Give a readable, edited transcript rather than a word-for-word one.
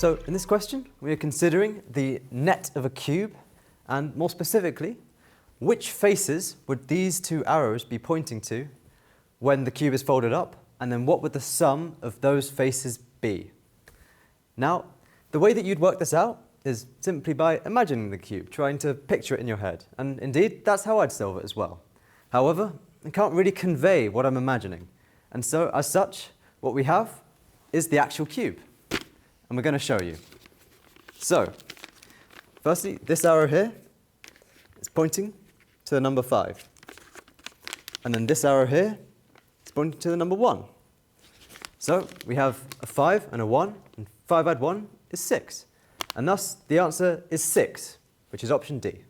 So in this question, we are considering the net of a cube, and more specifically, which faces would these two arrows be pointing to when the cube is folded up, and then what would the sum of those faces be? Now, the way that you'd work this out is simply by imagining the cube, trying to picture it in your head. And indeed, that's how I'd solve it as well. However, I can't really convey what I'm imagining. And so, as such, what we have is the actual cube. And we're going to show you. So, firstly, this arrow here is pointing to the number 5. And then this arrow here is pointing to the number 1. So, we have a 5 and a 1, and 5 add 1 is 6. And thus, the answer is 6, which is option D.